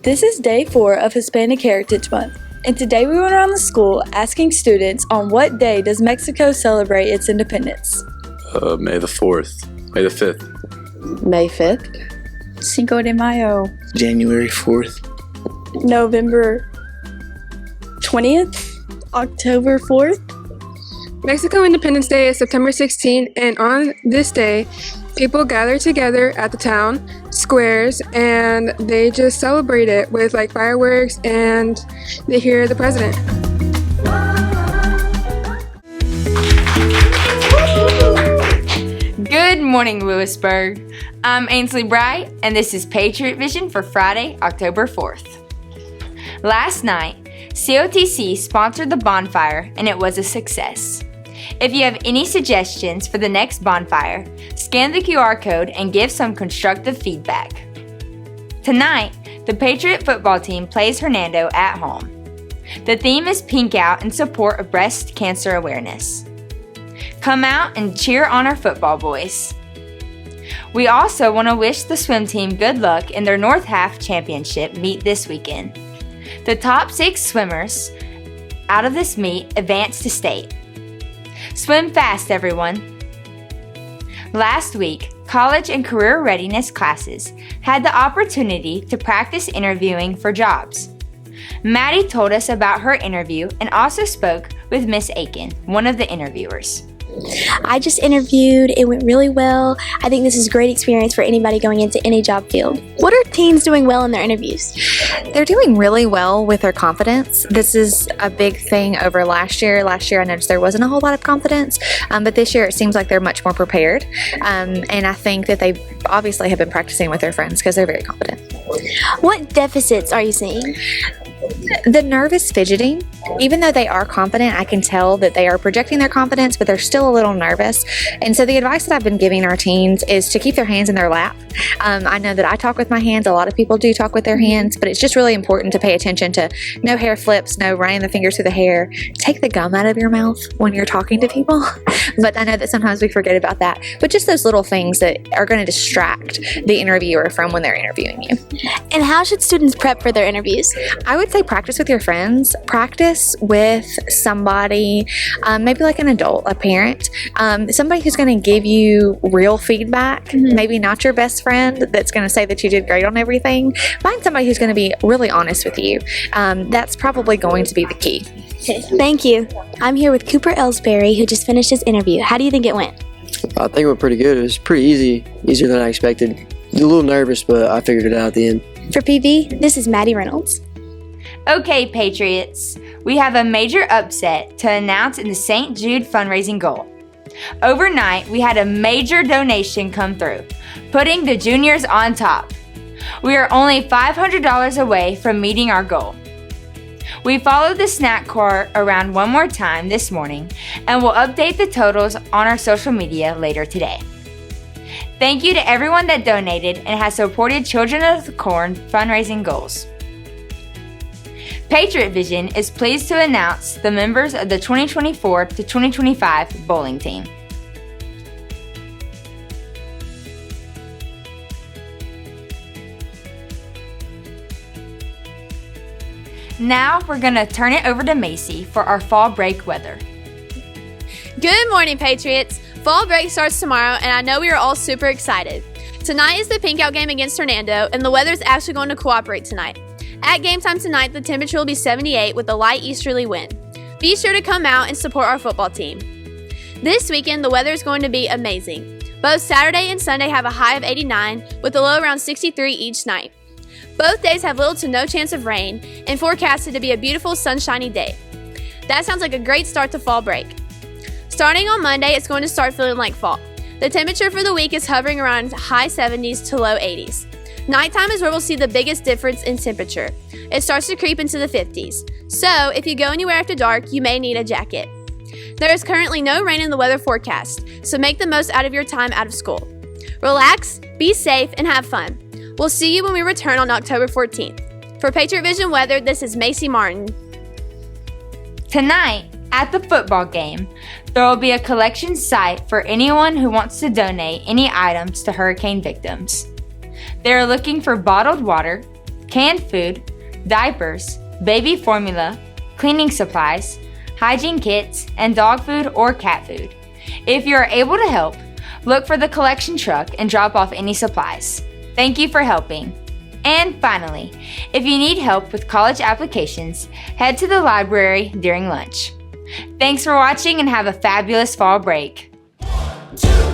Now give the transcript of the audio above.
This is day 4 of Hispanic Heritage Month, and today we went around the school asking students on what day does Mexico celebrate its independence. May the 4th. May the 5th. May 5th. Cinco de Mayo. January 4th. November 20th. October 4th. Mexico Independence Day is September 16th, and on this day, people gather together at the town squares and they just celebrate it with like fireworks, and they hear the president. Good morning, Lewisburg. I'm Ainsley Bright, and this is Patriot Vision for Friday, October 4th. Last night, COTC sponsored the bonfire, and it was a success. If you have any suggestions for the next bonfire, scan the QR code and give some constructive feedback. Tonight, the Patriot football team plays Hernando at home. The theme is Pink Out in support of breast cancer awareness. Come out and cheer on our football boys. We also want to wish the swim team good luck in their North Half Championship meet this weekend. The top 6 swimmers out of this meet advance to state. Swim fast, everyone. Last week, college and career readiness classes had the opportunity to practice interviewing for jobs. Maddie told us about her interview and also spoke with Miss Aiken, one of the interviewers. I just interviewed. It went really well. I think this is a great experience for anybody going into any job field. What are teens doing well in their interviews? They're doing really well with their confidence. This is a big thing over last year. Last year I noticed there wasn't a whole lot of confidence, but this year it seems like they're much more prepared. And I think that they obviously have been practicing with their friends because they're very confident. What deficits are you seeing? The nervous fidgeting. Even though they are confident, I can tell that they are projecting their confidence, but they're still a little nervous. And so the advice that I've been giving our teens is to keep their hands in their lap. I know that I talk with my hands. A lot of people do talk with their hands, but it's just really important to pay attention to no hair flips, no running the fingers through the hair. Take the gum out of your mouth when you're talking to people. But I know that sometimes we forget about that. But just those little things that are going to distract the interviewer from when they're interviewing you. And how should students prep for their interviews? I would say practice with your friends. Practice with somebody, maybe like an adult, a parent, somebody who's going to give you real feedback, maybe not your best friend that's going to say that you did great on everything. Find somebody who's going to be really honest with you. That's probably going to be the key. Okay, thank you. I'm here with Cooper Ellsbury, who just finished his interview. How do you think it went? I think it went pretty good. It was pretty easy, easier than I expected. A little nervous, but I figured it out at the end. For PV, this is Maddie Reynolds. Okay, Patriots, we have a major upset to announce in the St. Jude fundraising goal. Overnight, we had a major donation come through, putting the juniors on top. We are only $500 away from meeting our goal. We followed the snack cart around one more time this morning, and we'll update the totals on our social media later today. Thank you to everyone that donated and has supported Children of the Corn fundraising goals. Patriot Vision is pleased to announce the members of the 2024 to 2025 bowling team. Now we're going to turn it over to Macy for our fall break weather. Good morning, Patriots. Fall break starts tomorrow, and I know we are all super excited. Tonight is the Pink Out game against Hernando, and the weather is actually going to cooperate tonight. At game time tonight, the temperature will be 78 with a light easterly wind. Be sure to come out and support our football team. This weekend, the weather is going to be amazing. Both Saturday and Sunday have a high of 89 with a low around 63 each night. Both days have little to no chance of rain and forecasted to be a beautiful sunshiny day. That sounds like a great start to fall break. Starting on Monday, it's going to start feeling like fall. The temperature for the week is hovering around high 70s to low 80s. Nighttime is where we'll see the biggest difference in temperature. It starts to creep into the 50s. So, if you go anywhere after dark, you may need a jacket. There is currently no rain in the weather forecast, so make the most out of your time out of school. Relax, be safe, and have fun. We'll see you when we return on October 14th. For Patriot Vision Weather, this is Macy Martin. Tonight, at the football game, there will be a collection site for anyone who wants to donate any items to hurricane victims. They are looking for bottled water, canned food, diapers, baby formula, cleaning supplies, hygiene kits, and dog food or cat food. If you are able to help, look for the collection truck and drop off any supplies. Thank you for helping. And finally, if you need help with college applications, head to the library during lunch. Thanks for watching and have a fabulous fall break. 1, 2,